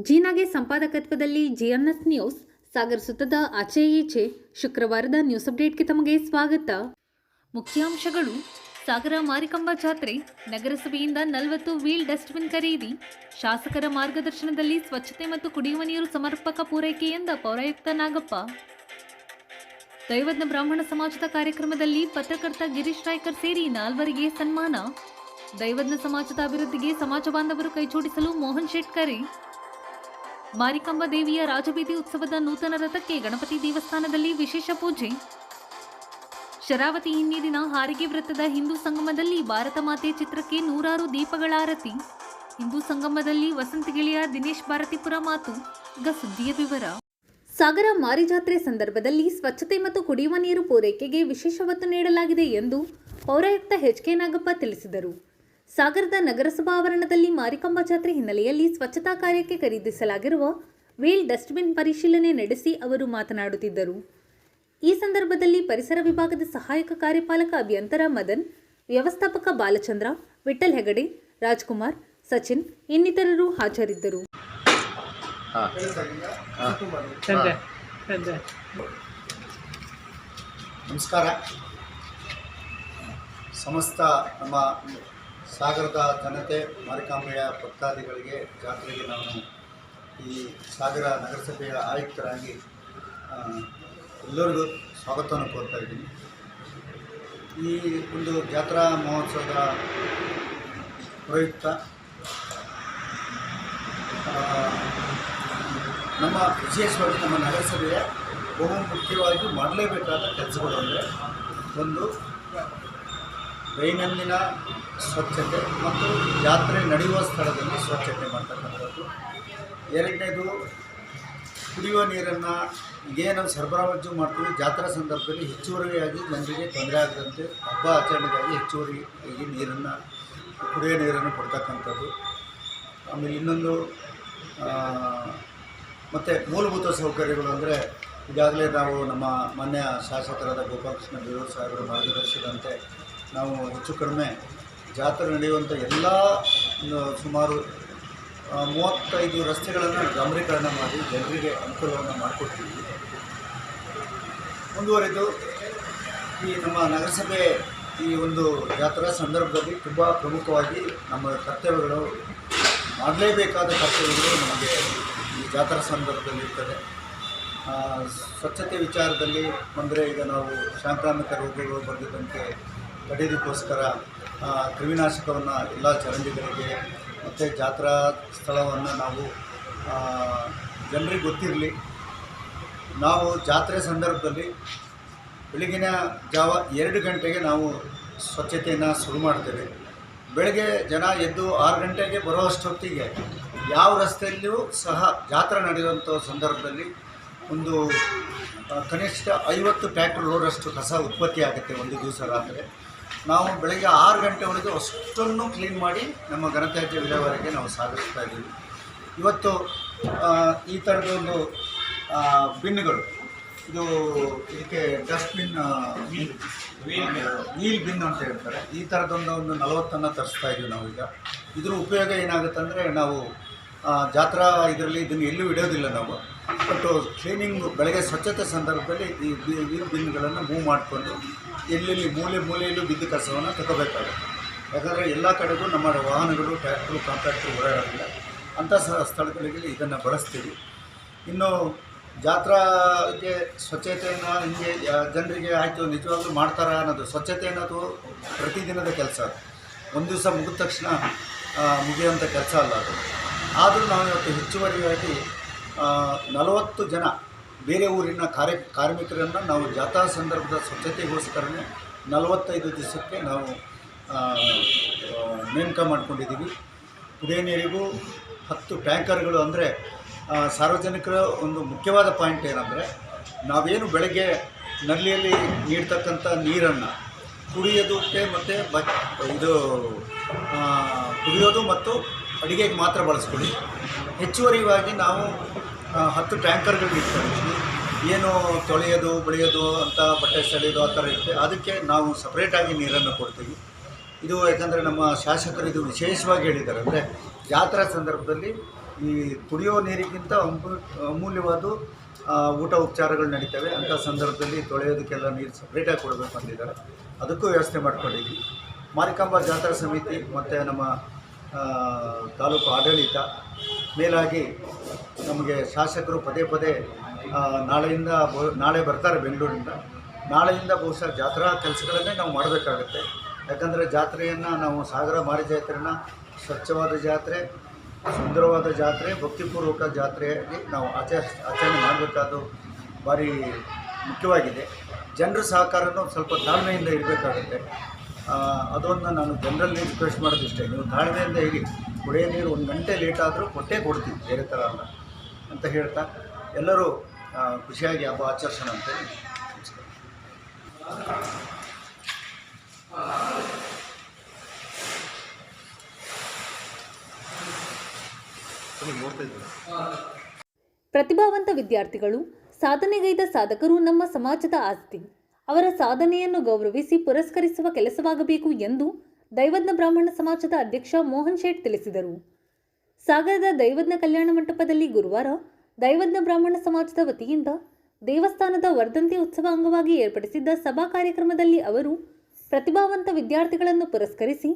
ಜೀನಾಗೆ ಸಂಪಾದಕತ್ವದಲ್ಲಿ ಜಿಎನ್ಎಸ್ news ಸಾಗರ ಸುತ್ತದ ಆಚೆ ಈಚೆ ಶುಕ್ರವಾರದ ನ್ಯೂಸ್ ಅಪ್ಡೇಟ್ಗೆ ತಮಗೆ ಸ್ವಾಗತ. ಮುಖ್ಯಾಂಶಗಳು: ಸಾಗರ ಮಾರಿಕಾಂಬಾ ಜಾತ್ರೆ, ನಗರಸಭೆಯಿಂದ 40 ವೀಲ್ ಡಸ್ಟ್ಬಿನ್ ಖರೀದಿ, ಶಾಸಕರ ಮಾರ್ಗದರ್ಶನದಲ್ಲಿ ಸ್ವಚ್ಛತೆ ಮತ್ತು ಕುಡಿಯುವ ನೀರು ಸಮರ್ಪಕ ಪೂರೈಕೆ ಎಂದ ಪೌರಾಯುಕ್ತ ನಾಗಪ್ಪ. ದೈವಜ್ಞ ಬ್ರಾಹ್ಮಣ ಸಮಾಜದ ಕಾರ್ಯಕ್ರಮದಲ್ಲಿ ಪತ್ರಕರ್ತ ಗಿರೀಶ್ ರಾಯ್ಕರ್ ಸೇರಿ 4 ಸನ್ಮಾನ. ದೈವಜ್ಞ ಸಮಾಜದ ಅಭಿವೃದ್ಧಿಗೆ ಸಮಾಜ ಬಾಂಧವರು ಕೈಜೋಡಿಸಲು ಮೋಹನ್ ಶೆಟ್ಕರೆ. ಮಾರಿಕಾಂಬಾ ದೇವಿಯ ರಾಜಬೀದಿ ಉತ್ಸವದ ನೂತನ ರಥಕ್ಕೆ ಗಣಪತಿ ದೇವಸ್ಥಾನದಲ್ಲಿ ವಿಶೇಷ ಪೂಜೆ. ಶರಾವತಿ ಹಿನ್ನೀರಿನ ಹಾರಿಗೆ ವೃತ್ತದ ಹಿಂದೂ ಸಂಗಮದಲ್ಲಿ ಭಾರತ ಮಾತೆ ಚಿತ್ರಕ್ಕೆ 100 ದೀಪಗಳ ಆರತಿ. ಹಿಂದೂ ಸಂಗಮದಲ್ಲಿ ವಸಂತ ಗೆಳೆಯ ದಿನೇಶ್ ಭಾರತಿಪುರ ಮಾತು. ಈಗ ಸುದ್ದಿಯ ವಿವರ. ಸಾಗರ ಮಾರಿ ಜಾತ್ರೆ ಸಂದರ್ಭದಲ್ಲಿ ಸ್ವಚ್ಛತೆ ಮತ್ತು ಕುಡಿಯುವ ನೀರು ಪೂರೈಕೆಗೆ ವಿಶೇಷ ಒತ್ತು ನೀಡಲಾಗಿದೆ ಎಂದು ಪೌರಾಯುಕ್ತ ಎಚ್.ಕೆ. ನಾಗಪ್ಪ ತಿಳಿಸಿದರು. ಸಾಗರದ ನಗರಸಭಾ ಆವರಣದಲ್ಲಿ ಮಾರಿಕಾಂಬಾ ಜಾತ್ರೆ ಹಿನ್ನೆಲೆಯಲ್ಲಿ ಸ್ವಚ್ಛತಾ ಕಾರ್ಯಕ್ಕೆ ಖರೀದಿಸಲಾಗಿರುವ ವೀಲ್ ಡಸ್ಟ್ಬಿನ್ ಪರಿಶೀಲನೆ ನಡೆಸಿ ಅವರು ಮಾತನಾಡುತ್ತಿದ್ದರು. ಈ ಸಂದರ್ಭದಲ್ಲಿ ಪರಿಸರ ವಿಭಾಗದ ಸಹಾಯಕ ಕಾರ್ಯಪಾಲಕ ಅಭಿಯಂತರ ಮದನ್, ವ್ಯವಸ್ಥಾಪಕ ಬಾಲಚಂದ್ರ, ವಿಠಲ್ ಹೆಗಡೆ, ರಾಜ್ಕುಮಾರ್, ಸಚಿನ್ ಇನ್ನಿತರರು ಹಾಜರಿದ್ದರು. ನಮಸ್ಕಾರ. ಸಮಸ್ತ ನಮ್ಮ ಸಾಗರದ ಜನತೆ, ಮಾರಿಕಾಂಬೆಯ ಭಕ್ತಾದಿಗಳಿಗೆ ಜಾತ್ರೆಗೆ ನಾನು ಈ ಸಾಗರ ನಗರಸಭೆಯ ಆಯುಕ್ತರಾಗಿ ಎಲ್ಲರಿಗೂ ಸ್ವಾಗತವನ್ನು ಕೋರ್ತಾ ಇದ್ದೀನಿ. ಈ ಒಂದು ಜಾತ್ರಾ ಮಹೋತ್ಸವದ ಪ್ರಯುಕ್ತ ನಮ್ಮ ವಿಶೇಷವಾಗಿ ನಮ್ಮ ನಗರಸಭೆಯ ಬಹು ಮುಖ್ಯವಾಗಿ ಮಾಡಲೇಬೇಕಾದ ಕೆಲಸಗಳು ಅಂದರೆ ಒಂದು ದೈನಂದಿನ ಸ್ವಚ್ಛತೆ ಮತ್ತು ಜಾತ್ರೆ ನಡೆಯುವ ಸ್ಥಳದಲ್ಲಿ ಸ್ವಚ್ಛತೆ ಮಾಡ್ತಕ್ಕಂಥದ್ದು. ಎರಡನೇದು, ಕುಡಿಯುವ ನೀರನ್ನು ಏನು ಸರಬರಾಜು ಮಾಡ್ತೀವಿ ಜಾತ್ರಾ ಸಂದರ್ಭದಲ್ಲಿ ಹೆಚ್ಚುವರಿಯಾಗಿ ಜನರಿಗೆ ತೊಂದರೆ ಆಗದಂತೆ ಹಬ್ಬ ಆಚರಣೆಗಾಗಿ ಹೆಚ್ಚುವರಿಯಾಗಿ ನೀರನ್ನು, ಕುಡಿಯೋ ನೀರನ್ನು ಕೊಡ್ತಕ್ಕಂಥದ್ದು. ಆಮೇಲೆ ಇನ್ನೊಂದು ಮತ್ತು ಮೂಲಭೂತ ಸೌಕರ್ಯಗಳು ಅಂದರೆ ಈಗಾಗಲೇ ನಾವು ನಮ್ಮ ಮಾನ್ಯ ಶಾಸಕರಾದ ಗೋಪಾಲಕೃಷ್ಣ ಬೇಳೂರು ಸಾಹೇಬರ ಮಾರ್ಗದರ್ಶನದಂತೆ ನಾವು ಹೆಚ್ಚು ಕಡಿಮೆ ಜಾತ್ರೆ ನಡೆಯುವಂಥ ಎಲ್ಲ ಸುಮಾರು 35 ರಸ್ತೆಗಳನ್ನು ಡಾಂಬರೀಕರಣ ಮಾಡಿ ಜನರಿಗೆ ಅನುಕೂಲವನ್ನು ಮಾಡಿಕೊಡ್ತೀವಿ. ಮುಂದುವರೆದು ಈ ನಮ್ಮ ನಗರಸಭೆ ಈ ಒಂದು ಜಾತ್ರಾ ಸಂದರ್ಭದಲ್ಲಿ ತುಂಬ ಪ್ರಮುಖವಾಗಿ ನಮ್ಮ ಕರ್ತವ್ಯಗಳು, ಮಾಡಲೇಬೇಕಾದ ಕರ್ತವ್ಯಗಳು ನಮಗೆ ಈ ಜಾತ್ರಾ ಸಂದರ್ಭದಲ್ಲಿ ಇರ್ತದೆ. ಸ್ವಚ್ಛತೆ ವಿಚಾರದಲ್ಲಿ ಬಂದರೆ ಈಗ ನಾವು ಸಾಂಕ್ರಾಮಿಕ ರೋಗಗಳು ಬಂದಿದ್ದಂತೆ ತಡೆಯೋದಕ್ಕೋಸ್ಕರ ಕ್ರಿಮಿನಾಶಕವನ್ನು ಎಲ್ಲ ಚರಂಡಿಗಳಿಗೆ ಮತ್ತು ಜಾತ್ರಾ ಸ್ಥಳವನ್ನು ನಾವು ಜನರಿಗೆ ಗೊತ್ತಿರಲಿ, ನಾವು ಜಾತ್ರೆ ಸಂದರ್ಭದಲ್ಲಿ ಬೆಳಗಿನ ಜಾವ 2 ಗಂಟೆಗೆ ನಾವು ಸ್ವಚ್ಛತೆಯನ್ನು ಶುರು ಮಾಡ್ತೇವೆ. ಬೆಳಗ್ಗೆ ಜನ ಎದ್ದು 6 ಗಂಟೆಗೆ ಬರುವಷ್ಟೊತ್ತಿಗೆ ಯಾವ ರಸ್ತೆಯಲ್ಲಿಯೂ ಸಹ ಜಾತ್ರೆ ನಡೆಯುವಂಥ ಸಂದರ್ಭದಲ್ಲಿ ಒಂದು ಕನಿಷ್ಠ 50 ಟ್ರ್ಯಾಕ್ಟರ್ ಲೋಡಷ್ಟು ಕಸ ಉತ್ಪತ್ತಿ ಆಗುತ್ತೆ ಒಂದು ದಿವಸ ರಾತ್ರಿ. ನಾವು ಬೆಳಗ್ಗೆ 6 ಗಂಟೆವರೆಗೆ ಅಷ್ಟನ್ನು ಕ್ಲೀನ್ ಮಾಡಿ ನಮ್ಮ ಘನತ್ಯಾಜ್ಯ ವಿಲೇವಾರಿಗೆ ನಾವು ಸಾಗಿಸ್ತಾ ಇದ್ದೀವಿ. ಇವತ್ತು ಈ ಥರದೊಂದು ಬಿನ್ಗಳು, ಇದು ಇದಕ್ಕೆ ಡಸ್ಟ್ಬಿನ್ ವೀಲ್ ಬಿನ್ ಅಂತ ಹೇಳ್ತಾರೆ, ಈ ಥರದೊಂದು 40 ತರಿಸ್ತಾ ಇದ್ದೀವಿ ನಾವು ಈಗ. ಇದ್ರ ಉಪಯೋಗ ಏನಾಗುತ್ತೆ ಅಂದರೆ, ನಾವು ಜಾತ್ರಾ ಇದರಲ್ಲಿ ಇದನ್ನು ಎಲ್ಲೂ ಇಡೋದಿಲ್ಲ ನಾವು, ಬಟ್ ಕ್ಲೀನಿಂಗ್ ಬೆಳಗ್ಗೆ ಸ್ವಚ್ಛತೆ ಸಂದರ್ಭದಲ್ಲಿ ಈ ವೀಲ್ ಬಿನ್ಗಳನ್ನು ಮೂವ್ ಮಾಡಿಕೊಂಡು ಎಲ್ಲೆಲ್ಲಿ ಮೂಲೆಯಲ್ಲೂ ಬಿದ್ದ ಕಸವನ್ನು ತಗೋಬೇಕಾಗುತ್ತೆ. ಯಾಕಂದರೆ ಎಲ್ಲ ಕಡೆಗೂ ನಮ್ಮ ವಾಹನಗಳು, ಟ್ರ್ಯಾಕ್ಟ್ರು, ಕಾಂಟ್ರಾಕ್ಟ್ರು ಓಡಾಡೋದಿಲ್ಲ. ಅಂಥ ಸ್ಥಳಗಳಿಗೆ ಇದನ್ನು ಬಳಸ್ತೀವಿ. ಇನ್ನು ಜಾತ್ರೆಗೆ ಸ್ವಚ್ಛತೆಯನ್ನು ಹಿಂಗೆ ಜನರಿಗೆ ಆಯಿತು ನಿಜವಾಗ್ಲೂ ಮಾಡ್ತಾರಾ ಅನ್ನೋದು, ಸ್ವಚ್ಛತೆ ಅನ್ನೋದು ಪ್ರತಿದಿನದ ಕೆಲಸ. ಒಂದು ದಿವಸ ಮುಗಿದ ತಕ್ಷಣ ಮುಗಿಯುವಂಥ ಕೆಲಸ ಅಲ್ಲ ಅದು. ಆದರೂ ನಾವು ಇವತ್ತು ಹೆಚ್ಚುವರಿಯಾಗಿ 40 ಜನ ಬೇರೆ ಊರಿನ ಕಾರ್ಮಿಕರನ್ನು ನಾವು ಜಾತ್ರಾ ಸಂದರ್ಭದ ಸ್ವಚ್ಛತೆಗೋಸ್ಕರನೇ 45 ದಿವಸಕ್ಕೆ ನಾವು ನೇಮಕ ಮಾಡ್ಕೊಂಡಿದ್ದೀವಿ. ಕುಡಿಯೋ ನೀರಿಗೂ 10 ಟ್ಯಾಂಕರ್ಗಳು. ಅಂದರೆ ಸಾರ್ವಜನಿಕರ ಒಂದು ಮುಖ್ಯವಾದ ಪಾಯಿಂಟ್ ಏನಂದರೆ, ನಾವೇನು ಬೆಳಗ್ಗೆ ನಲ್ಲಿಯಲ್ಲಿ ನೀಡ್ತಕ್ಕಂಥ ನೀರನ್ನು ಕುಡಿಯೋದಕ್ಕೆ ಮತ್ತು ಕುಡಿಯೋದು ಮತ್ತು ಅಡುಗೆಗೆ ಮಾತ್ರ ಬಳಸ್ಕೊಳ್ಳಿ. ಹೆಚ್ಚುವರಿಯಾಗಿ ನಾವು 10 ಟ್ಯಾಂಕರ್ಗಳು ಇಟ್ಕೊಂಡಿದ್ವಿ. ಏನು ತೊಳೆಯೋದು ಬೆಳೆಯೋದು ಅಂತ ಬಟ್ಟೆ ಸೆಳೆಯೋದು ಆ ಥರ ಇರುತ್ತೆ. ಅದಕ್ಕೆ ನಾವು ಸಪ್ರೇಟಾಗಿ ನೀರನ್ನು ಕೊಡ್ತೀವಿ. ಇದು ಯಾಕಂದರೆ ನಮ್ಮ ಶಾಸಕರು ಇದು ವಿಶೇಷವಾಗಿ ಹೇಳಿದ್ದಾರೆ. ಅಂದರೆ ಜಾತ್ರಾ ಸಂದರ್ಭದಲ್ಲಿ ಈ ಕುಡಿಯೋ ನೀರಿಗಿಂತ ಅಮೂಲ್ಯವಾದ ಊಟ ಉಪಚಾರಗಳು ನಡೀತವೆ. ಅಂಥ ಸಂದರ್ಭದಲ್ಲಿ ತೊಳೆಯೋದಕ್ಕೆಲ್ಲ ನೀರು ಸಪ್ರೇಟಾಗಿ ಕೊಡಬೇಕು ಅಂತಿದ್ದಾರೆ. ಅದಕ್ಕೂ ವ್ಯವಸ್ಥೆ ಮಾಡ್ಕೊಂಡಿದ್ವಿ. ಮಾರಿಕಾಂಬಾ ಜಾತ್ರಾ ಸಮಿತಿ ಮತ್ತು ನಮ್ಮ ತಾಲೂಕು ಆಡಳಿತ ಮೇಲಾಗಿ ನಮಗೆ ಶಾಸಕರು ಪದೇ ಪದೇ ನಾಳೆ ಬರ್ತಾರೆ ಬೆಂಗಳೂರಿಂದ. ನಾಳೆಯಿಂದ ಬಹುಶಃ ಜಾತ್ರಾ ಕೆಲಸಗಳನ್ನೇ ನಾವು ಮಾಡಬೇಕಾಗತ್ತೆ. ಯಾಕಂದರೆ ಜಾತ್ರೆಯನ್ನು ನಾವು ಸಾಗರ ಮಾರಿ ಜಾತ್ರೆನ ಸ್ವಚ್ಛವಾದ ಜಾತ್ರೆ, ಸುಂದರವಾದ ಜಾತ್ರೆ, ಭಕ್ತಿಪೂರ್ವಕ ಜಾತ್ರೆಯಾಗಿ ನಾವು ಆಚರಣೆ ಮಾಡಬೇಕಾದ್ದು ಭಾರಿ ಮುಖ್ಯವಾಗಿದೆ. ಜನರ ಸಹಕಾರನೂ ಸ್ವಲ್ಪ ತಾಳ್ಮೆಯಿಂದ ಇರಬೇಕಾಗುತ್ತೆ. ಅದನ್ನು ನಾನು ಜನರಲ್ಲಿ ರಿಕ್ವೆಸ್ಟ್ ಮಾಡೋದಿಷ್ಟೇ, ನೀವು ತಾಳ್ಮೆಯಿಂದ ಇರಿ. ಕುಡಿಯೋ ನೀರು 1 ಗಂಟೆ ಲೇಟ್ ಆದರೂ ಕೊಡ್ತೀವಿ, ಬೇರೆ ಥರ ಅಲ್ಲ ಅಂತ ಹೇಳ್ತಾ ಎಲ್ಲರೂ ಖುಷಿಯಾಗಿ ಹಬ್ಬ ಆಚರಿಸೋಣ ಅಂತೇಳಿ ಪ್ರತಿಭಾವಂತ ವಿದ್ಯಾರ್ಥಿಗಳು, ಸಾಧನೆಗೈದ ಸಾಧಕರು ನಮ್ಮ ಸಮಾಜದ ಆಸ್ತಿ. ಅವರ ಸಾಧನೆಯನ್ನು ಗೌರವಿಸಿ ಪುರಸ್ಕರಿಸುವ ಕೆಲಸವಾಗಬೇಕು ಎಂದು ದೈವಜ್ಞ ಬ್ರಾಹ್ಮಣ ಸಮಾಜದ ಅಧ್ಯಕ್ಷ ಮೋಹನ್ ಶೇಟ್ ತಿಳಿಸಿದರು. ಸಾಗರದ ದೈವಜ್ಞ ಕಲ್ಯಾಣ ಮಂಟಪದಲ್ಲಿ ಗುರುವಾರ ದೈವಜ್ಞ ಬ್ರಾಹ್ಮಣ ಸಮಾಜದ ವತಿಯಿಂದ ದೇವಸ್ಥಾನದ ವರ್ಧಂತಿ ಉತ್ಸವ ಅಂಗವಾಗಿ ಏರ್ಪಡಿಸಿದ್ದ ಸಭಾ ಕಾರ್ಯಕ್ರಮದಲ್ಲಿ ಅವರು ಪ್ರತಿಭಾವಂತ ವಿದ್ಯಾರ್ಥಿಗಳನ್ನು ಪುರಸ್ಕರಿಸಿ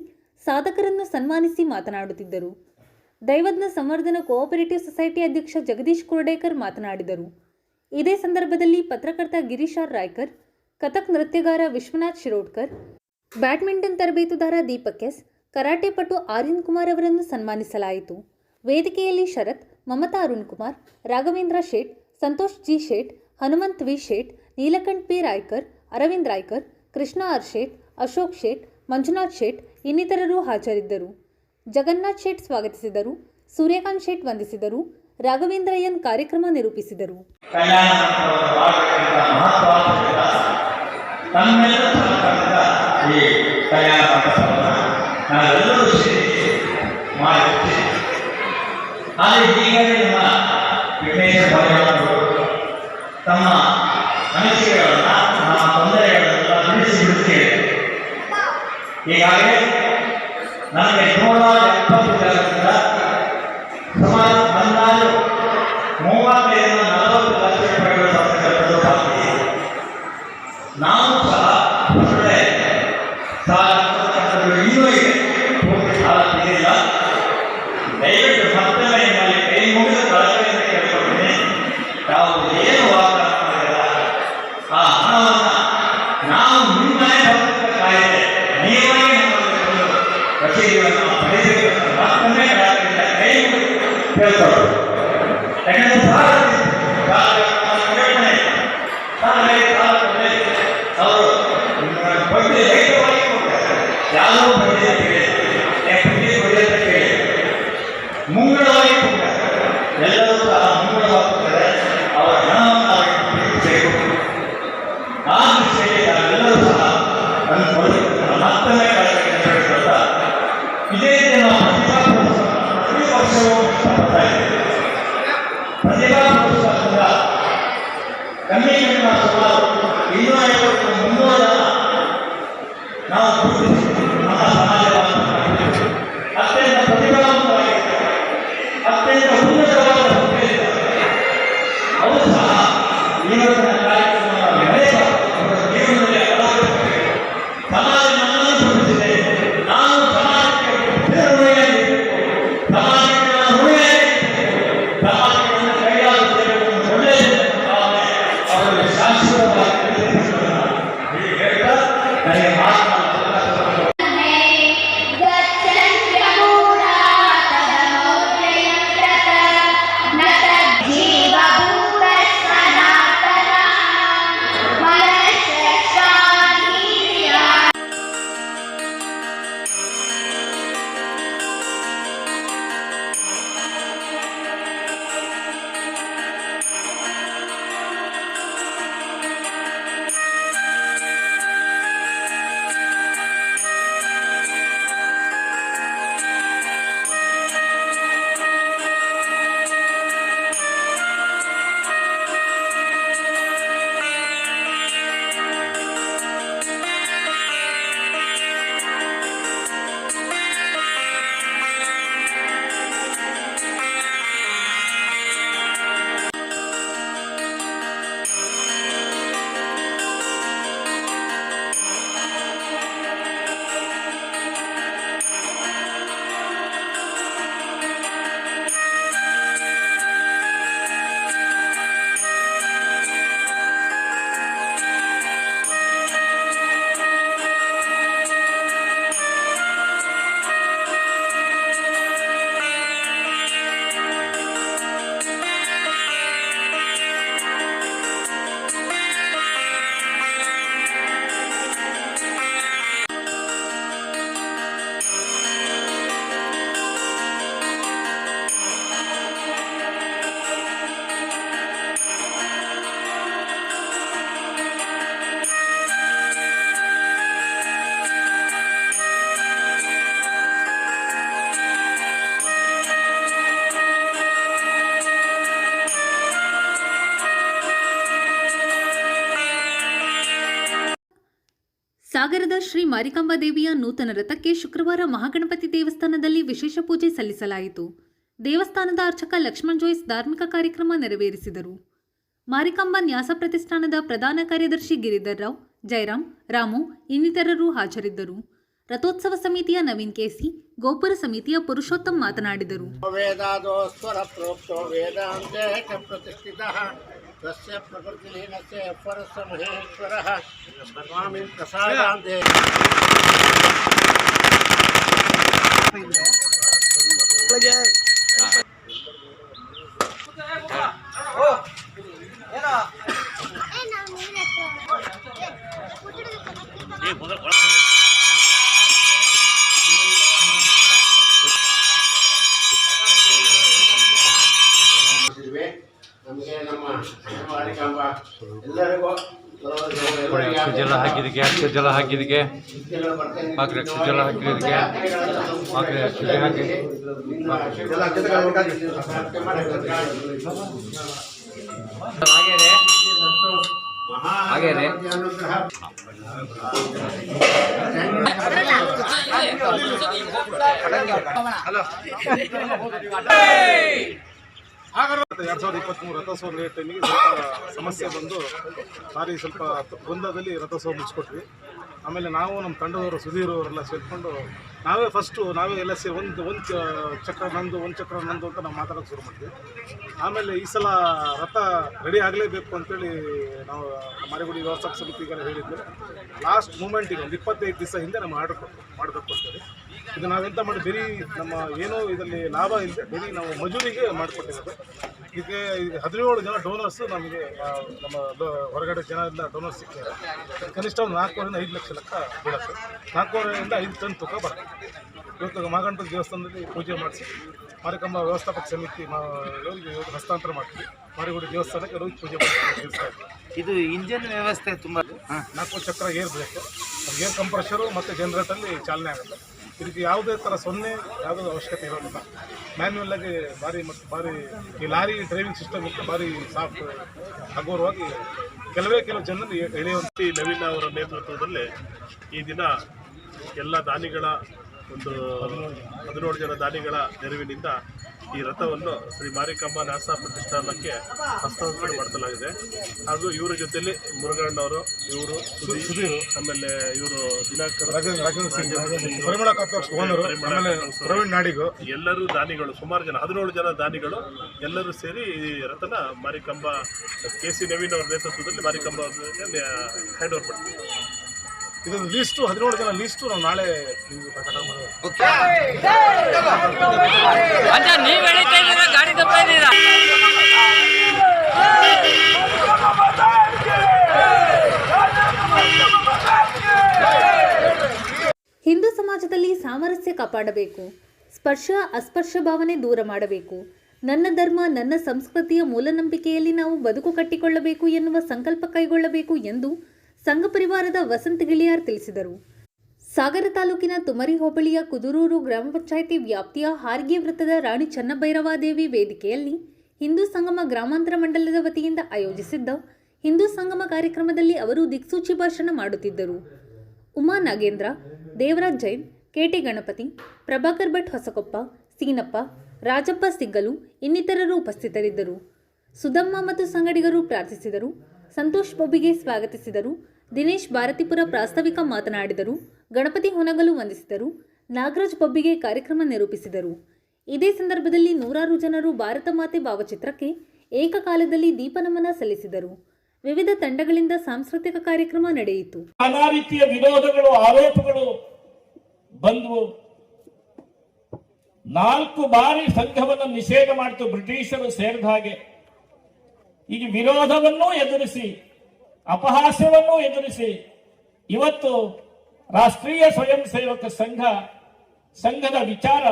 ಸಾಧಕರನ್ನು ಸನ್ಮಾನಿಸಿ ಮಾತನಾಡುತ್ತಿದ್ದರು. ದೈವಜ್ಞ ಸಂವರ್ಧನ ಕೋಆಪರೇಟಿವ್ ಸೊಸೈಟಿ ಅಧ್ಯಕ್ಷ ಜಗದೀಶ್ ಕುರ್ಡೇಕರ್ ಮಾತನಾಡಿದರು. ಇದೇ ಸಂದರ್ಭದಲ್ಲಿ ಪತ್ರಕರ್ತ ಗಿರೀಶ್ ಆರ್ ರಾಯ್ಕರ್, ಕಥಕ್ ನೃತ್ಯಗಾರ ವಿಶ್ವನಾಥ್ ಶಿರೋಡ್ಕರ್, ಬ್ಯಾಡ್ಮಿಂಟನ್ ತರಬೇತುದಾರ ದೀಪಕ್ ಎಸ್, ಕರಾಟೆ ಪಟು ಆರ್ಯನ್ ಕುಮಾರ್ ಅವರನ್ನು ಸನ್ಮಾನಿಸಲಾಯಿತು. ವೇದಿಕೆಯಲ್ಲಿ ಶರತ್, ಮಮತಾ ಅರುಣ್ ಕುಮಾರ್, ರಾಘವೇಂದ್ರ ಶೇಟ್, ಸಂತೋಷ್ ಜಿ ಶೇಟ್, ಹನುಮಂತ್ ವಿ ಶೇಟ್, ನೀಲಕಂಠ್ ಪಿ ರಾಯ್ಕರ್, ಅರವಿಂದ್ ರಾಯ್ಕರ್, ಕೃಷ್ಣ ಆರ್ ಶೇಟ್, ಅಶೋಕ್ ಶೇಟ್, ಮಂಜುನಾಥ್ ಶೇಟ್ ಇನ್ನಿತರರು ಹಾಜರಿದ್ದರು. ಜಗನ್ನಾಥ್ ಶೇಟ್ ಸ್ವಾಗತಿಸಿದರು. ಸೂರ್ಯಕಾಂತ್ ಶೇಟ್ ವಂದಿಸಿದರು. ರಾಘವೇಂದ್ರ ಎನ್ ಕಾರ್ಯಕ್ರಮ ನಿರೂಪಿಸಿದರು. ತಮ್ಮ ಅನಿಸಿಕೆಗಳನ್ನ ನಮ್ಮ ತೊಂದರೆಗಳನ್ನೆಲ್ಲ ತಿಳಿಸಿಬಿಡುತ್ತೇವೆ. ಹೀಗಾಗಿ ನನಗೆ 170 ಜನರಿಂದ ಸುಮಾರು ಅಂದಾಜು 35-40 ಲಕ್ಷ ರೂಪಾಯಿಗಳು ಬರ್ತಕ್ಕಂಥದ್ದು ಬಾಕಿ ಇದೆ. ನಾವು ಸಹ ಒಳ್ಳೆ ಸಾಲ ಇನ್ನೂ ಇದೆ, ಪೂರ್ತಿ ಸಾಲ ಸಿಗಿಲ್ಲ. ದಯವಿಟ್ಟು ಮತ್ತೊಮ್ಮೆ ನಿಮ್ಮಲ್ಲಿ ಕೈ ಮುಗಿದ ಕಳಕಳಿಯಿಂದ ಕೇಳ್ಕೊಳ್ತೀನಿ, ತಾವು ಏನು ವಾಗ್ದಾನ ಮಾಡಿಲ್ಲ ಆ ಹಣವನ್ನು ನಾವು ನಿಮ್ಮನೆ ಬರ್ತಕ್ಕ ಕಾಯಿದೆ ನೀವಾಗಿ ನಮ್ಮಲ್ಲಿ ರಸೀದಿಯನ್ನು ಪಡೆಯಬೇಕು. ಮತ್ತೊಮ್ಮೆ ಕಳಕಳಿಯಿಂದ ಕೈ ಮುಗಿದು ಕೇಳ್ಕೊಳ್ಳೋದು. ಯಾಕಂದರೆ ಅವರು ಬಡ್ಡಿ ರೈತವಾಗಿ ಕೊಡ್ತಾರೆ, ಯಾವುದೋ ಬಡ್ಡಿ ಅಂತ ಕೇಳಿ ಬಡ್ಡಿ ಅಂತ ಕೇಳಿ ಮುಂಗಡವಾಗಿ ಕೊಡ್ತಾರೆ. ಎಲ್ಲರೂ ಸಹ ಮುಂಗಡವಾಗುತ್ತಾರೆ. ಅವರ ಹಣವನ್ನು ಅವರಿಗೆ ಆ ದೃಷ್ಟಿಯಲ್ಲಿ ನಾವೆಲ್ಲರೂ ಸಹ ಮತ್ತೊಮ್ಮೆ ಹೇಳ್ಕೊಳ್ತಾ ಇದೇ ರೀತಿ ನಾವು ಪ್ರತಿ ವರ್ಷವೂ ಇಷ್ಟಪಡ್ತಾ ಇದ್ದೇವೆ. ಪ್ರತಿಭಾ ಪುರಸ್ಕಾರದಿಂದ ಕಮ್ಮಿ ಸುಮಾರು 250-300 ಜನ ನಾವು ಗುರುತಿಸಿ ನಮ್ಮ ಸಮಾಜವನ್ನು ಅತ್ಯಂತ ಪ್ರತಿಭಾವಂತರಾಗಿದ್ದಾರೆ, ಅತ್ಯಂತ ಉನ್ನತವಾದ ಹುದ್ದೆಯಿದ್ದಾರೆ. ಅವರು ಸಹ ಇವತ್ತಿನ ಕಾರ್ಯಕ್ರಮವನ್ನು ಅವರ ಜೀವನದಲ್ಲಿ ಅಳವಡಿಸಿದೆ. ಸಮಾಜ ನನ್ನನ್ನು ಗುರುತಿಸಿದೆ, ನಾನು ಸಮಾಜಕ್ಕೆ ಸಾಗರದ ಶ್ರೀ ಮಾರಿಕಾಂಬಾ ದೇವಿಯ ನೂತನ ರಥಕ್ಕೆ ಶುಕ್ರವಾರ ಮಹಾಗಣಪತಿ ದೇವಸ್ಥಾನದಲ್ಲಿ ವಿಶೇಷ ಪೂಜೆ ಸಲ್ಲಿಸಲಾಯಿತು. ದೇವಸ್ಥಾನದ ಅರ್ಚಕ ಲಕ್ಷ್ಮಣ್ ಜೋಯ್ಸ್ ಧಾರ್ಮಿಕ ಕಾರ್ಯಕ್ರಮ ನೆರವೇರಿಸಿದರು. ಮಾರಿಕಾಂಬಾ ನ್ಯಾಸ ಪ್ರತಿಷ್ಠಾನದ ಪ್ರಧಾನ ಕಾರ್ಯದರ್ಶಿ ಗಿರಿಧರ್ ರಾವ್, ಜಯರಾಮ್, ರಾಮು ಇನ್ನಿತರರು ಹಾಜರಿದ್ದರು. ರಥೋತ್ಸವ ಸಮಿತಿಯ ನವೀನ್ ಕೇಸಿ, ಗೋಪುರ ಸಮಿತಿಯ ಪುರುಷೋತ್ತಮ್ ಮಾತನಾಡಿದರು. ವೇದಾದೋಸ್ವರ ಪ್ರೋಕ್ತೋ ವೇದಾಂತೆ ಚ ಪ್ರತಿಷ್ಠಿತಃ ತಸ್ಯ ಪ್ರಕೃತಿಲೀನಸ್ಯ ಪರಸ್ಯ ಮಹೇಶ್ವರಃ ಸ್ವಾಮಿನ್ ಪ್ರಸಾದಾಂತೆ ನಮಗೆ ನಮ್ಮ ಮಾರಿಕಾಂಬ ಎಲ್ಲರಿಗೂ ಜಲ ಹಾಕಿದಕ್ಕೆ ಅಕ್ಷ ಜಲ ಹಾಕಿದಕ್ಕೆ ಹಾಕ್ರಿ ಅಕ್ಷ ಜಲ ಹಾಕಿದಕ್ಕೆ ಹಾಕ್ರಿ ಅಕ್ಷ ಜಲ ಹಾಕಿ ಹಾಗೇನೆ ಹಲೋ 2023 ರಥೋತ್ಸವ ನಡೆಯೋ ಟೈಮಿಗೆ ಸ್ವಲ್ಪ ಸಮಸ್ಯೆ ಬಂದು ಭಾರಿ ಸ್ವಲ್ಪ ಗೊಂದಲದಲ್ಲಿ ರಥೋತ್ಸವ ಮುಗಿಸ್ಕೊಟ್ವಿ. ಆಮೇಲೆ ನಾವು ನಮ್ಮ ತಂಡದವರು ಸುಧೀರ್ ಅವರೆಲ್ಲ ಸೇರಿಕೊಂಡು ನಾವೇ ಎಲ್ಲ ಸೇರಿ ಒಂದು ಚಕ್ರ ನಂದು ಅಂತ ನಾವು ಮಾತಾಡೋಕ್ಕೆ ಶುರು ಮಾಡ್ತೀವಿ. ಆಮೇಲೆ ಈ ಸಲ ರಥ ರೆಡಿ ಆಗಲೇಬೇಕು ಅಂತೇಳಿ ನಾವು ಮಾರಿಗುಡಿ ವ್ಯವಸ್ಥಾಪಕ ಸಮಿತಿಗೆಲ್ಲ ಹೇಳಿದ್ವಿ. ಲಾಸ್ಟ್ ಮೂಮೆಂಟಿಗೆ ಒಂದು 25 ದಿವಸ ಹಿಂದೆ ನಮ್ಮ ಆರ್ಡರ್ ಮಾಡಬೇಕು ಅಂತೇಳಿ ಇದು ನಾವೆಂತ ಮಾಡಿ ಬರೀ ನಮ್ಮ ಏನೋ ಇದರಲ್ಲಿ ಲಾಭ ಇಲ್ಲದೆ ಬರೀ ನಾವು ಮಜೂರಿಗೆ ಮಾಡಿಕೊಟ್ಟಿರೋದು. ಇದಕ್ಕೆ 17 ಜನ ಡೋನರ್ಸ್ ನಮಗೆ ನಮ್ಮ ಹೊರಗಡೆ ಜನ ಎಲ್ಲ ಡೋನರ್ಸ್ ಸಿಕ್ಕಿದ್ದಾರೆ. ಕನಿಷ್ಠ ಒಂದು 4.5 ರಿಂದ 5 ಲಕ್ಷ ಲೆಕ್ಕ ಬೀಳುತ್ತೆ. 4.5 ರಿಂದ 5 ಟನ್ ತೂಕ ಬರುತ್ತೆ. ಇವತ್ತು ಮಹಾಗಣಪತಿ ದೇವಸ್ಥಾನದಲ್ಲಿ ಪೂಜೆ ಮಾಡಿಸಿ ಮಾರಿಕಾಂಬಾ ವ್ಯವಸ್ಥಾಪಕ ಸಮಿತಿ ಇವರಿಗೆ ಹಸ್ತಾಂತರ ಮಾಡ್ತೀವಿ. ಮಾರಿಗುಡಿ ದೇವಸ್ಥಾನಕ್ಕೆ ರೋಜ್ ಪೂಜೆ ಮಾಡಿ. ಇದು ಇಂಜಿನ್ ವ್ಯವಸ್ಥೆ ತುಂಬ 4 ಚಕ್ರ ಏರ್ ಬೇಕು, ಏರ್ ಕಂಪ್ರೆಷರು ಮತ್ತು ಜನರೇಟಲ್ಲಿ ಚಾಲನೆ ಆಗುತ್ತೆ. ಇದಕ್ಕೆ ಯಾವುದೇ ಥರ ಯಾವುದೋ ಅವಶ್ಯಕತೆ ಇರೋದಿಲ್ಲ. ಮ್ಯಾನ್ಯುವಲ್ಲಾಗಿ ಭಾರಿ ಈ ಲಾರಿ ಡ್ರೈವಿಂಗ್ ಸಿಸ್ಟಮ್ ಇತ್ತು, ಭಾರಿ ಸಾಫ್ಟ್ ಹಗುರವಾಗಿ ಕೆಲವು ಜನರು ಎಳೆಯುವಂಥ ನವೀನ್ ಅವರ ನೇತೃತ್ವದಲ್ಲಿ ಈ ದಿನ ಎಲ್ಲ ದಾನಿಗಳ ಒಂದು 17 ಜನ ದಾನಿಗಳ ನೆರವಿನಿಂದ ಈ ರಥವನ್ನು ಶ್ರೀ ಮಾರಿಕಾಂಬಾ ನ್ಯಾಸ ಪ್ರತಿಷ್ಠಾನಕ್ಕೆ ಹಸ್ತಾಂತರ ಮಾಡಲಾಗಿದೆ. ಹಾಗೂ ಇವರ ಜೊತೆಯಲ್ಲಿ ಮುರುಘಣ್ಣವರು, ಇವರು ಸುಧೀರ್, ಆಮೇಲೆ ಇವರು ದಿನಾಕರ್, ಪ್ರವೀಣ್ ನಾಡಿಗು, ಎಲ್ಲರೂ ದಾನಿಗಳು, ಸುಮಾರು ಜನ 17 ಜನ ದಾನಿಗಳು ಎಲ್ಲರೂ ಸೇರಿ ಈ ರಥನ ಮಾರಿಕಾಂಬಾ KC ನವೀನ್ ಅವರ ನೇತೃತ್ವದಲ್ಲಿ ಮಾರಿಕಾಂಬಾ ಹ್ಯಾಂಡ್ ಓವರ್ ಮಾಡ್ತೀವಿ. ಇದೊಂದು ಲೀಸ್ಟು 17 ಜನ ಲೀಸ್ಟು ನಾವು ನಾಳೆ ಪ್ರಕಟ ಮಾಡೋದು. ಹಿಂದೂ ಸಮಾಜದಲ್ಲಿ ಸಾಮರಸ್ಯ ಕಾಪಾಡಬೇಕು, ಸ್ಪರ್ಶ ಅಸ್ಪರ್ಶ ಭಾವನೆ ದೂರ ಮಾಡಬೇಕು, ನನ್ನ ಧರ್ಮ ನನ್ನ ಸಂಸ್ಕೃತಿಯ ಮೂಲನಂಬಿಕೆಯಲ್ಲಿ ನಾವು ಬದುಕು ಕಟ್ಟಿಕೊಳ್ಳಬೇಕು ಎನ್ನುವ ಸಂಕಲ್ಪ ಕೈಗೊಳ್ಳಬೇಕು ಎಂದು ಸಂಘ ಪರಿವಾರದ ವಸಂತ ಗಿಳಿಯಾರ್ ತಿಳಿಸಿದರು. ಸಾಗರ ತಾಲೂಕಿನ ತುಮರಿ ಹೋಬಳಿಯ ಕುದುರೂರು ಗ್ರಾಮ ಪಂಚಾಯಿತಿ ವ್ಯಾಪ್ತಿಯ ಹಾರ್ಗೆ ವೃತ್ತದ ರಾಣಿ ಚನ್ನಭೈರವಾದೇವಿ ವೇದಿಕೆಯಲ್ಲಿ ಹಿಂದೂ ಸಂಗಮ ಗ್ರಾಮಾಂತರ ಮಂಡಲದ ವತಿಯಿಂದ ಆಯೋಜಿಸಿದ್ದ ಹಿಂದೂ ಸಂಗಮ ಕಾರ್ಯಕ್ರಮದಲ್ಲಿ ಅವರು ದಿಕ್ಸೂಚಿ ಭಾಷಣ ಮಾಡುತ್ತಿದ್ದರು. ಉಮಾ ನಾಗೇಂದ್ರ, ದೇವರಾಜ್ ಜೈನ್, KT ಗಣಪತಿ, ಪ್ರಭಾಕರ್ ಭಟ್ ಹೊಸಕೊಪ್ಪ, ಸೀನಪ್ಪ, ರಾಜಪ್ಪ ಸಿಗ್ಗಲು ಇನ್ನಿತರರು ಉಪಸ್ಥಿತರಿದ್ದರು. ಸುಧಮ್ಮ ಮತ್ತು ಸಂಗಡಿಗರು ಪ್ರಾರ್ಥಿಸಿದರು. ಸಂತೋಷ್ ಬೊಬ್ಬಿಗೆ ಸ್ವಾಗತಿಸಿದರು. ದಿನೇಶ್ ಭಾರತಿಪುರ ಪ್ರಾಸ್ತಾವಿಕ ಮಾತನಾಡಿದರು. ಗಣಪತಿ ಹೊನಗಲು ವಂದಿಸಿದರು. ನಾಗರಾಜ್ ಬೊಬ್ಬಿಗೆ ಕಾರ್ಯಕ್ರಮ ನಿರೂಪಿಸಿದರು. ಇದೇ ಸಂದರ್ಭದಲ್ಲಿ ನೂರಾರು ಜನರು ಭಾರತ ಮಾತೆ ಭಾವಚಿತ್ರಕ್ಕೆ ಏಕಕಾಲದಲ್ಲಿ ದೀಪ ನಮನ ಸಲ್ಲಿಸಿದರು. ವಿವಿಧ ತಂಡಗಳಿಂದ ಸಾಂಸ್ಕೃತಿಕ ಕಾರ್ಯಕ್ರಮ ನಡೆಯಿತು. ನಾನಾ ರೀತಿಯ ವಿರೋಧಗಳು, ಆರೋಪಗಳು ಬಂದವು. 4 ಬಾರಿ ಸಂಘವನ್ನು ನಿಷೇಧ ಮಾಡಿತು ಬ್ರಿಟಿಷರು ಸೇರಿದ ಹಾಗೆ. ಈಗ ವಿರೋಧವನ್ನೂ ಎದುರಿಸಿ, ಅಪಹಾಸ್ಯವನ್ನೂ ಎದುರಿಸಿ ಇವತ್ತು ರಾಷ್ಟ್ರೀಯ ಸ್ವಯಂ ಸೇವಕ ಸಂಘದ ವಿಚಾರ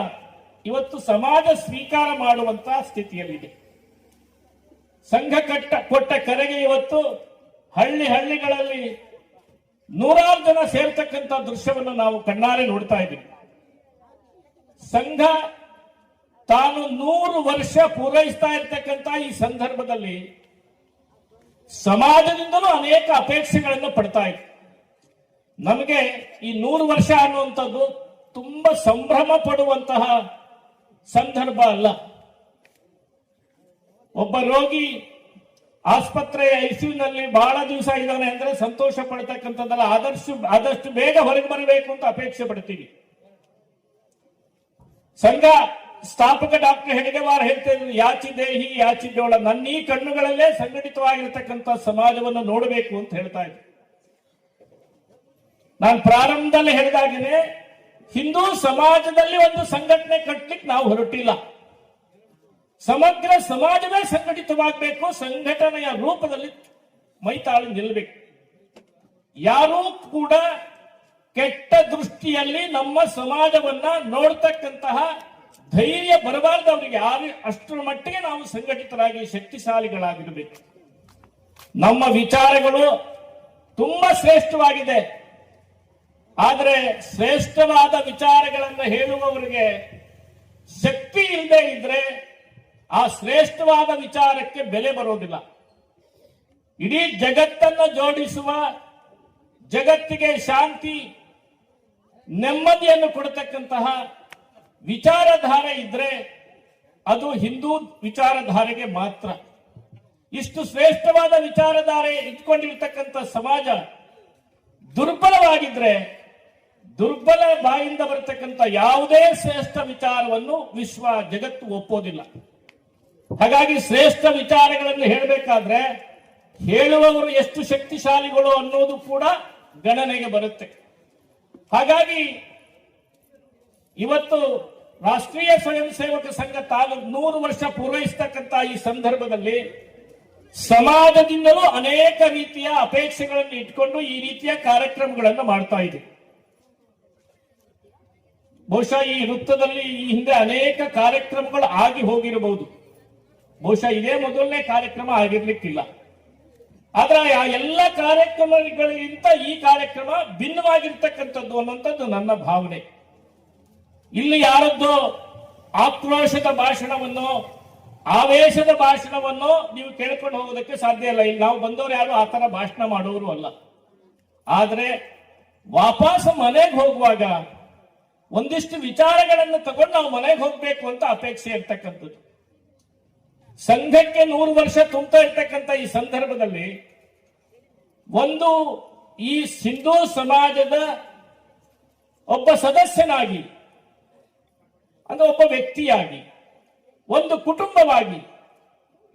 ಇವತ್ತು ಸಮಾಜ ಸ್ವೀಕಾರ ಮಾಡುವಂತಹ ಸ್ಥಿತಿಯಲ್ಲಿದೆ. ಸಂಘ ಕೊಟ್ಟ ಕರೆಗೆ ಇವತ್ತು ಹಳ್ಳಿಗಳಲ್ಲಿ ನೂರಾರು ಜನ ಸೇರ್ತಕ್ಕಂಥ ದೃಶ್ಯವನ್ನು ನಾವು ಕಣ್ಣಾರೆ ನೋಡ್ತಾ ಇದ್ದೀವಿ. ಸಂಘ ತಾನು 100 ವರ್ಷ ಪೂರೈಸ್ತಾ ಇರ್ತಕ್ಕಂಥ ಈ ಸಂದರ್ಭದಲ್ಲಿ ಸಮಾಜದಿಂದಲೂ ಅನೇಕ ಅಪೇಕ್ಷೆಗಳನ್ನು ಪಡ್ತಾ ಇದೆ. ನಮಗೆ ಈ 100 ವರ್ಷ ಅನ್ನುವಂಥದ್ದು ತುಂಬಾ ಸಂಭ್ರಮ ಪಡುವಂತಹ ಸಂದರ್ಭ ಅಲ್ಲ. ಒಬ್ಬ ರೋಗಿ ಆಸ್ಪತ್ರೆಯ ಐಸಿಯುನಲ್ಲಿ ಬಹಳ ದಿವಸ ಇದ್ದಾನೆ ಅಂದ್ರೆ ಸಂತೋಷ ಪಡ್ತಕ್ಕಂಥದ್ದಲ್ಲ, ಆದಷ್ಟು ಬೇಗ ಹೊರಗೆ ಬರಬೇಕು ಅಂತ ಅಪೇಕ್ಷೆ ಪಡ್ತೀವಿ. ಸಂಘ ಸ್ಥಾಪಕ ಡಾಕ್ಟರ್ ಹೆಗಡೆವಾರ್ ಹೇಳ್ತಾ ಇದ್ರು, ಯಾಚಿದೇಹಿ ಯಾಚಿದೇವಳ, ನನ್ನ ಈ ಕಣ್ಣುಗಳಲ್ಲೇ ಸಂಘಟಿತವಾಗಿರ್ತಕ್ಕಂಥ ಸಮಾಜವನ್ನು ನೋಡಬೇಕು ಅಂತ ಹೇಳ್ತಾ ಇದ್ರು. ನಾನು ಪ್ರಾರಂಭದಲ್ಲಿ ಹೇಳಿದಾಗೇನೆ ಹಿಂದೂ ಸಮಾಜದಲ್ಲಿ ಒಂದು ಸಂಘಟನೆ ಕಟ್ಟಲಿಕ್ಕೆ ನಾವು ಹೊರಟಿಲ್ಲ. ಸಮಗ್ರ ಸಮಾಜವೇ ಸಂಘಟಿತವಾಗಬೇಕು, ಸಂಘಟನೆಯ ರೂಪದಲ್ಲಿ ಮೈತಾಳಿ ನಿಲ್ಲಬೇಕು. ಯಾರೂ ಕೂಡ ಕೆಟ್ಟ ದೃಷ್ಟಿಯಲ್ಲಿ ನಮ್ಮ ಸಮಾಜವನ್ನ ನೋಡ್ತಕ್ಕಂತಹ ಧೈರ್ಯ ಬರಬಾರ್ದು ಅವರಿಗೆ. ಅಷ್ಟರ ಮಟ್ಟಿಗೆ ನಾವು ಸಂಘಟಿತರಾಗಿ ಶಕ್ತಿಶಾಲಿಗಳಾಗಿರಬೇಕು. ನಮ್ಮ ವಿಚಾರಗಳು ತುಂಬಾ ಶ್ರೇಷ್ಠವಾಗಿದೆ, ಆದರೆ ಶ್ರೇಷ್ಠವಾದ ವಿಚಾರಗಳನ್ನು ಹೇಳುವವರಿಗೆ ಶಕ್ತಿ ಇಲ್ಲದೆ ಇದ್ರೆ ಆ ಶ್ರೇಷ್ಠವಾದ ವಿಚಾರಕ್ಕೆ ಬೆಲೆ ಬರೋದಿಲ್ಲ. ಇಡೀ ಜಗತ್ತನ್ನು ಜೋಡಿಸುವ, ಜಗತ್ತಿಗೆ ಶಾಂತಿ ನೆಮ್ಮದಿಯನ್ನು ಕೊಡತಕ್ಕಂತಹ ವಿಚಾರಧಾರೆ ಇದ್ರೆ ಅದು ಹಿಂದೂ ವಿಚಾರಧಾರೆಗೆ ಮಾತ್ರ. ಇಷ್ಟು ಶ್ರೇಷ್ಠವಾದ ವಿಚಾರಧಾರೆ ಇಟ್ಕೊಂಡಿರ್ತಕ್ಕಂಥ ಸಮಾಜ ದುರ್ಬಲವಾಗಿದ್ರೆ, ದುರ್ಬಲ ಬಾಯಿಂದ ಬರತಕ್ಕಂಥ ಯಾವುದೇ ಶ್ರೇಷ್ಠ ವಿಚಾರವನ್ನು ಜಗತ್ತು ಒಪ್ಪೋದಿಲ್ಲ. ಹಾಗಾಗಿ ಶ್ರೇಷ್ಠ ವಿಚಾರಗಳನ್ನು ಹೇಳಬೇಕಾದ್ರೆ ಹೇಳುವವರು ಎಷ್ಟು ಶಕ್ತಿಶಾಲಿಗಳು ಅನ್ನೋದು ಕೂಡ ಗಣನೆಗೆ ಬರುತ್ತೆ. ಹಾಗಾಗಿ ಇವತ್ತು ರಾಷ್ಟ್ರೀಯ ಸ್ವಯಂ ಸೇವಕ ಸಂಘ 100 ವರ್ಷ ಪೂರೈಸತಕ್ಕಂಥ ಈ ಸಂದರ್ಭದಲ್ಲಿ ಸಮಾಜದಿಂದಲೂ ಅನೇಕ ರೀತಿಯ ಅಪೇಕ್ಷೆಗಳನ್ನು ಇಟ್ಕೊಂಡು ಈ ರೀತಿಯ ಕಾರ್ಯಕ್ರಮಗಳನ್ನು ಮಾಡ್ತಾ ಇದೆ. ಬಹುಶಃ ಈ ವೃತ್ತದಲ್ಲಿ ಈ ಹಿಂದೆ ಅನೇಕ ಕಾರ್ಯಕ್ರಮಗಳು ಆಗಿ ಹೋಗಿರಬಹುದು. ಬಹುಶಃ ಇದೇ ಮೊದಲನೇ ಕಾರ್ಯಕ್ರಮ ಆಗಿರ್ಲಿಕ್ಕಿಲ್ಲ. ಆದ್ರೆ ಆ ಎಲ್ಲ ಕಾರ್ಯಕ್ರಮಗಳಿಗಿಂತ ಈ ಕಾರ್ಯಕ್ರಮ ಭಿನ್ನವಾಗಿರ್ತಕ್ಕಂಥದ್ದು ಅನ್ನುವಂಥದ್ದು ನನ್ನ ಭಾವನೆ. ಇಲ್ಲಿ ಯಾರದ್ದೋ ಆಕ್ರೋಶದ ಭಾಷಣವನ್ನು, ಆವೇಶದ ಭಾಷಣವನ್ನು ನೀವು ಕೇಳ್ಕೊಂಡು ಹೋಗೋದಕ್ಕೆ ಸಾಧ್ಯ ಇಲ್ಲ. ಇಲ್ಲಿ ನಾವು ಬಂದವರು ಯಾರು ಆ ತರ ಭಾಷಣ ಮಾಡೋರು ಅಲ್ಲ. ಆದ್ರೆ ವಾಪಸ್ ಮನೆಗೆ ಹೋಗುವಾಗ ಒಂದಿಷ್ಟು ವಿಚಾರಗಳನ್ನು ತಗೊಂಡು ನಾವು ಮನೆಗೆ ಹೋಗ್ಬೇಕು ಅಂತ ಅಪೇಕ್ಷೆ ಇರ್ತಕ್ಕಂಥದ್ದು. ಸಂಘಕ್ಕೆ 100 ವರ್ಷ ತುಂಬ್ತಾ ಇರ್ತಕ್ಕಂಥ ಈ ಸಂದರ್ಭದಲ್ಲಿ ಒಂದು ಈ ಹಿಂದೂ ಸಮಾಜದ ಒಬ್ಬ ಸದಸ್ಯನಾಗಿ, ಅಂದ್ರೆ ಒಬ್ಬ ವ್ಯಕ್ತಿಯಾಗಿ, ಒಂದು ಕುಟುಂಬವಾಗಿ,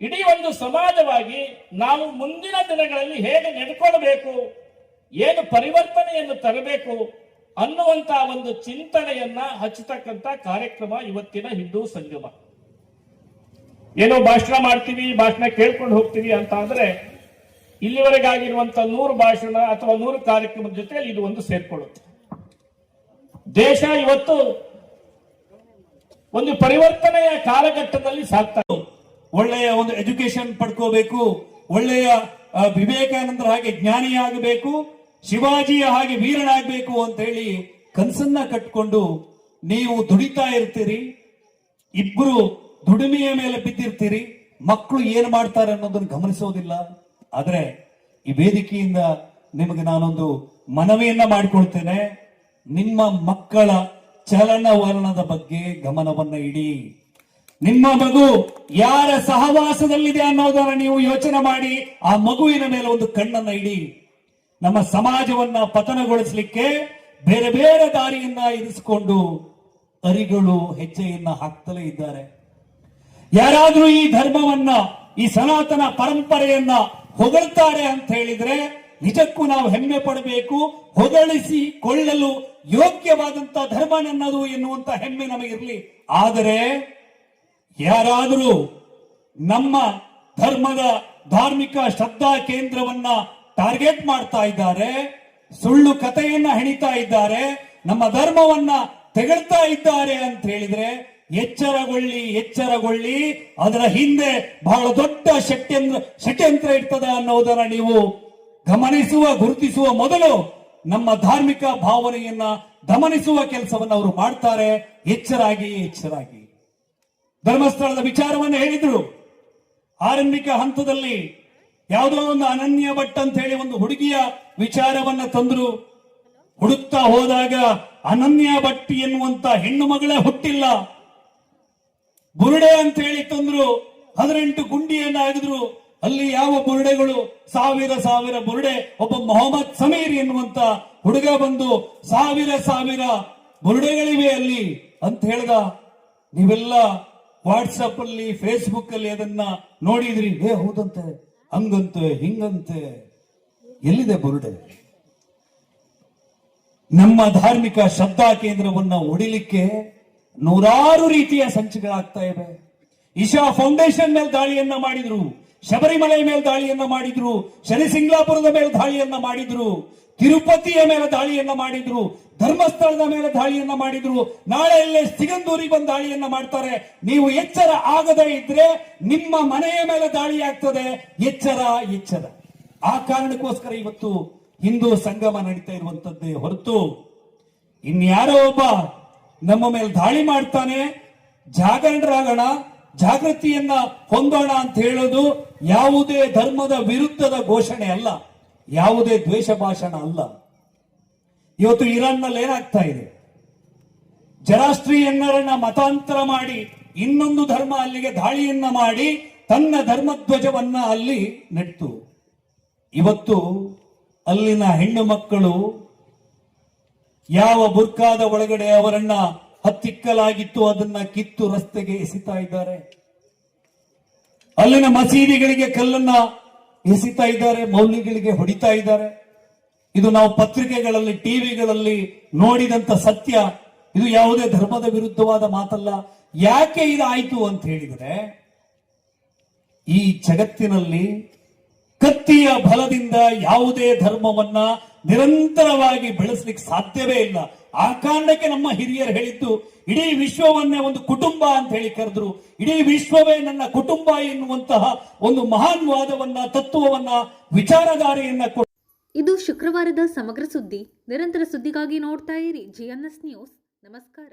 ಇಡೀ ಒಂದು ಸಮಾಜವಾಗಿ ನಾವು ಮುಂದಿನ ದಿನಗಳಲ್ಲಿ ಹೇಗೆ ನಡ್ಕೊಳ್ಬೇಕು, ಏನು ಪರಿವರ್ತನೆಯನ್ನು ತರಬೇಕು ಅನ್ನುವಂತ ಒಂದು ಚಿಂತನೆಯನ್ನ ಹಚ್ಚತಕ್ಕಂತ ಕಾರ್ಯಕ್ರಮ ಇವತ್ತಿನ ಹಿಂದೂ ಸಂಗಮ. ಏನೋ ಭಾಷಣ ಮಾಡ್ತೀವಿ, ಭಾಷಣ ಕೇಳ್ಕೊಂಡು ಹೋಗ್ತೀವಿ ಅಂತ ಅಂದ್ರೆ ಇಲ್ಲಿವರೆಗಾಗಿರುವಂತ 100 ಭಾಷಣ ಅಥವಾ 100 ಕಾರ್ಯಕ್ರಮದ ಜೊತೆಯಲ್ಲಿ ಇದು ಒಂದು ಸೇರ್ಕೊಳ್ಳುತ್ತೆ. ದೇಶ ಇವತ್ತು ಒಂದು ಪರಿವರ್ತನೆಯ ಕಾಲಘಟ್ಟದಲ್ಲಿ ಸಾಗ್ತಾ ಇದೆ. ಒಳ್ಳೆಯ ಒಂದು ಎಜುಕೇಶನ್ ಪಡ್ಕೋಬೇಕು, ಒಳ್ಳೆಯ ವಿವೇಕಾನಂದರ ಹಾಗೆ ಜ್ಞಾನಿಯಾಗಬೇಕು, ಶಿವಾಜಿಯ ಹಾಗೆ ವೀರನಾಗಬೇಕು ಅಂತ ಹೇಳಿ ಕನಸನ್ನ ಕಟ್ಕೊಂಡು ನೀವು ದುಡಿತಾ ಇರ್ತೀರಿ. ಇಬ್ರು ದುಡಿಮೆಯ ಮೇಲೆ ಬಿದ್ದಿರ್ತೀರಿ. ಮಕ್ಕಳು ಏನ್ ಮಾಡ್ತಾರೆ ಅನ್ನೋದನ್ನು ಗಮನಿಸೋದಿಲ್ಲ. ಆದ್ರೆ ಈ ವೇದಿಕೆಯಿಂದ ನಿಮಗೆ ನಾನೊಂದು ಮನವಿಯನ್ನ ಮಾಡಿಕೊಳ್ತೇನೆ. ನಿಮ್ಮ ಮಕ್ಕಳ ಚಲನವಲನದ ಬಗ್ಗೆ ಗಮನವನ್ನ ಇಡಿ. ನಿಮ್ಮ ಮಗು ಯಾರ ಸಹವಾಸದಲ್ಲಿದೆ ಅನ್ನೋದನ್ನ ನೀವು ಯೋಚನೆ ಮಾಡಿ ಆ ಮಗುವಿನ ಮೇಲೆ ಒಂದು ಕಣ್ಣನ್ನ ಇಡಿ. ನಮ್ಮ ಸಮಾಜವನ್ನ ಪತನಗೊಳಿಸಲಿಕ್ಕೆ ಬೇರೆ ಬೇರೆ ದಾರಿಯನ್ನ ಇರಿಸಿಕೊಂಡು ಅರಿಗಳು ಹೆಜ್ಜೆಯನ್ನ ಹಾಕ್ತಲೇ ಇದ್ದಾರೆ. ಯಾರಾದ್ರೂ ಈ ಧರ್ಮವನ್ನ, ಈ ಸನಾತನ ಪರಂಪರೆಯನ್ನ ಹೊಗಳ್ತಾರೆ ಅಂತ ಹೇಳಿದ್ರೆ ನಿಜಕ್ಕೂ ನಾವು ಹೆಮ್ಮೆ ಪಡಬೇಕು. ಹೊಗಳಿಸಿಕೊಳ್ಳಲು ಯೋಗ್ಯವಾದಂತ ಧರ್ಮ ನನ್ನದು ಎನ್ನುವಂತ ಹೆಮ್ಮೆ ನಮಗಿರಲಿ. ಆದರೆ ಯಾರಾದರೂ ನಮ್ಮ ಧರ್ಮದ ಧಾರ್ಮಿಕ ಶ್ರದ್ಧಾ ಕೇಂದ್ರವನ್ನ ಟಾರ್ಗೆಟ್ ಮಾಡ್ತಾ ಇದ್ದಾರೆ, ಸುಳ್ಳು ಕಥೆಯನ್ನ ಹೆಣಿತಾ ಇದ್ದಾರೆ, ನಮ್ಮ ಧರ್ಮವನ್ನ ತೆಗಳ್ತಾ ಇದ್ದಾರೆ ಅಂತ ಹೇಳಿದ್ರೆ ಎಚ್ಚರಗೊಳ್ಳಿ, ಎಚ್ಚರಗೊಳ್ಳಿ. ಅದರ ಹಿಂದೆ ಬಹಳ ದೊಡ್ಡ ಷಡ್ಯಂತ್ರ ಇರ್ತದೆ ಅನ್ನೋದನ್ನ ನೀವು ಗಮನಿಸುವ, ಗುರುತಿಸುವ ಮೊದಲು ನಮ್ಮ ಧಾರ್ಮಿಕ ಭಾವನೆಯನ್ನ ಗಮನಿಸುವ ಕೆಲಸವನ್ನು ಅವರು ಮಾಡ್ತಾರೆ. ಎಚ್ಚರಾಗಿ, ಎಚ್ಚರಾಗಿ. ಧರ್ಮಸ್ಥಳದ ವಿಚಾರವನ್ನು ಹೇಳಿದ್ರು. ಆರಂಭಿಕ ಹಂತದಲ್ಲಿ ಯಾವುದೋ ಒಂದು ಅನನ್ಯ ಭಟ್ ಅಂತ ಹೇಳಿ ಒಂದು ಹುಡುಗಿಯ ವಿಚಾರವನ್ನ ತಂದ್ರು. ಹುಡುಕ್ತಾ ಹೋದಾಗ ಅನನ್ಯ ಭಟ್ ಎನ್ನುವಂತ ಹೆಣ್ಣು ಮಗಳೇ ಹುಟ್ಟಿಲ್ಲ. ಬುರುಡೆ ಅಂತ ಹೇಳಿ ತಂದ್ರು, 18 ಗುಂಡಿಯನ್ನ ಆಗಿದ್ರು. ಅಲ್ಲಿ ಯಾವ ಬುರುಡೆಗಳು, ಸಾವಿರ ಬುರುಡೆ. ಒಬ್ಬ ಮೊಹಮ್ಮದ್ ಸಮೀರ್ ಎನ್ನುವಂತ ಹುಡುಗ ಬಂದು ಸಾವಿರ ಬುರುಡೆಗಳಿವೆ ಅಲ್ಲಿ ಅಂತ ಹೇಳ್ದ. ನೀವೆಲ್ಲ ವಾಟ್ಸಪ್ ಅಲ್ಲಿ, ಫೇಸ್ಬುಕ್ ಅಲ್ಲಿ ಅದನ್ನ ನೋಡಿದ್ರಿ. ಹೌದಂತೆ, ಹಂಗಂತೆ, ಹಿಂಗಂತೆ. ಎಲ್ಲಿದೆ ಬುರುಡೆ? ನಮ್ಮ ಧಾರ್ಮಿಕ ಶ್ರದ್ಧಾ ಕೇಂದ್ರವನ್ನ ಹೊಡಿಲಿಕ್ಕೆ ನೂರಾರು ರೀತಿಯ ಸಂಚುಗಳಾಗ್ತಾ ಇವೆ. ಇಶಾ ಫೌಂಡೇಶನ್ ಮೇಲೆ ದಾಳಿಯನ್ನ ಮಾಡಿದ್ರು, ಶಬರಿಮಲೆ ಮೇಲೆ ದಾಳಿಯನ್ನ ಮಾಡಿದ್ರು, ಶನಿಸಿಂಗ್ಲಾಪುರದ ಮೇಲೆ ದಾಳಿಯನ್ನ ಮಾಡಿದ್ರು, ತಿರುಪತಿಯ ಮೇಲೆ ದಾಳಿಯನ್ನ ಮಾಡಿದ್ರು, ಧರ್ಮಸ್ಥಳದ ಮೇಲೆ ದಾಳಿಯನ್ನ ಮಾಡಿದ್ರು. ನಾಳೆ ಇಲ್ಲೇ ಸಿಗಂದೂರಿಗೆ ಬಂದು ದಾಳಿಯನ್ನ ಮಾಡ್ತಾರೆ. ನೀವು ಎಚ್ಚರ ಆಗದೇ ಇದ್ರೆ ನಿಮ್ಮ ಮನೆಯ ಮೇಲೆ ದಾಳಿ ಆಗ್ತದೆ. ಎಚ್ಚರ. ಆ ಕಾರಣಕ್ಕೋಸ್ಕರ ಇವತ್ತು ಹಿಂದೂ ಸಂಗಮ ನಡೀತಾ ಇರುವಂತದ್ದೇ ಹೊರತು ಇನ್ಯಾರೋ ಒಬ್ಬ ನಮ್ಮ ಮೇಲೆ ದಾಳಿ ಮಾಡ್ತಾನೆ, ಜಾಗರಣರಾಗೋಣ, ಜಾಗೃತಿಯನ್ನ ಹೊಂದೋಣ ಅಂತ ಹೇಳೋದು ಯಾವುದೇ ಧರ್ಮದ ವಿರುದ್ಧದ ಘೋಷಣೆ ಅಲ್ಲ, ಯಾವುದೇ ದ್ವೇಷ ಭಾಷಣ ಅಲ್ಲ. ಇವತ್ತು ಇರಾನ್ನಲ್ಲಿ ಏನಾಗ್ತಾ ಇದೆ? ಜರಾಸ್ಟ್ರೀಯನ್ನರನ್ನ ಮತಾಂತರ ಮಾಡಿ ಇನ್ನೊಂದು ಧರ್ಮ ಅಲ್ಲಿಗೆ ದಾಳಿಯನ್ನ ಮಾಡಿ ತನ್ನ ಧರ್ಮಧ್ವಜವನ್ನ ಅಲ್ಲಿ ನೆಟ್ಟು ಇವತ್ತು ಅಲ್ಲಿನ ಹೆಣ್ಣು ಮಕ್ಕಳು ಯಾವ ಬುರ್ಕಾದ ಒಳಗಡೆ ಅವರನ್ನ ಹತ್ತಿಕ್ಕಲಾಗಿತ್ತು ಅದನ್ನ ಕಿತ್ತು ರಸ್ತೆಗೆ ಎಸಿತಾ ಇದ್ದಾರೆ. ಅಲ್ಲಿನ ಮಸೀದಿಗಳಿಗೆ ಕಲ್ಲನ್ನ ಎಸಿತಾ ಇದ್ದಾರೆ, ಮೌಲ್ಯಗಳಿಗೆ ಹೊಡಿತಾ ಇದ್ದಾರೆ. ಇದು ನಾವು ಪತ್ರಿಕೆಗಳಲ್ಲಿ, ಟಿವಿಗಳಲ್ಲಿ ನೋಡಿದಂತ ಸತ್ಯ. ಇದು ಯಾವುದೇ ಧರ್ಮದ ವಿರುದ್ಧವಾದ ಮಾತಲ್ಲ. ಯಾಕೆ ಇದಾಯ್ತು ಅಂತ ಹೇಳಿದ್ರೆ, ಈ ಜಗತ್ತಿನಲ್ಲಿ ಕತ್ತಿಯ ಬಲದಿಂದ ಯಾವುದೇ ಧರ್ಮವನ್ನ ನಿರಂತರವಾಗಿ ಬೆಳೆಸಲಿಕ್ಕೆ ಸಾಧ್ಯವೇ ಇಲ್ಲ. ಆ ಕಾರಣಕ್ಕೆ ನಮ್ಮ ಹಿರಿಯರು ಹೇಳಿದ್ದು, ಇಡೀ ವಿಶ್ವವನ್ನೇ ಒಂದು ಕುಟುಂಬ ಅಂತ ಹೇಳಿ ಕರೆದ್ರು. ಇಡೀ ವಿಶ್ವವೇ ನನ್ನ ಕುಟುಂಬ ಎನ್ನುವಂತಹ ಒಂದು ಮಹಾನ್ ವಾದವನ್ನ, ತತ್ವವನ್ನ, ವಿಚಾರಧಾರೆಯನ್ನ ಇದು ಶುಕ್ರವಾರದ ಸಮಗ್ರ ಸುದ್ದಿ. ನಿರಂತರ ಸುದ್ದಿಗಾಗಿ ನೋಡ್ತಾ ಇರಿ GNS ನ್ಯೂಸ್. ನಮಸ್ಕಾರ.